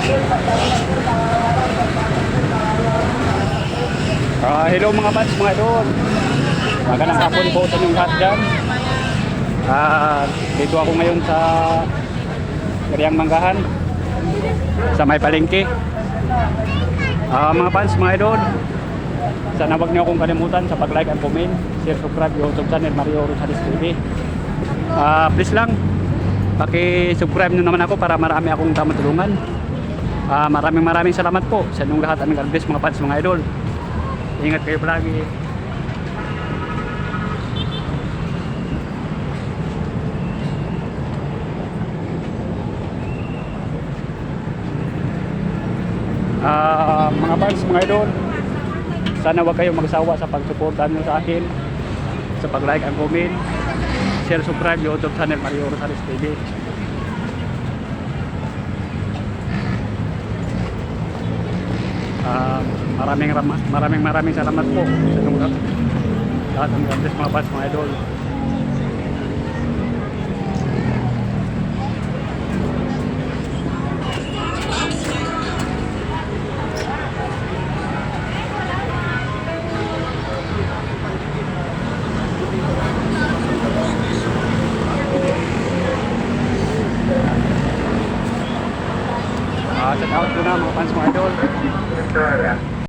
Hello mga fans, mga idol. Magandang hapon po sa inyong lahat dyan. Dito ako ngayon sa Gariang Manggahan, sa may palengke. Mga fans, mga idol, sana wag niyo akong kalimutan sa pag-like and comment, share, subscribe YouTube channel Mario Rosales TV. Please lang, paki-subscribe nyo naman ako para marami akong matulungan. Maraming salamat po sa inyong lahat. God bless mga fans, mga idol. Ingat kayo palagi. Mga fans, mga idol, sana wag kayong magsawa sa pagsuportahan nyo sa akin, sa pag-like and comment, share, subscribe YouTube channel Mario Rosales TV. Maraming salamat po sa inyong lahat ng God bless mga fans, mga idol. Shout out ko na mga fans, mga idol.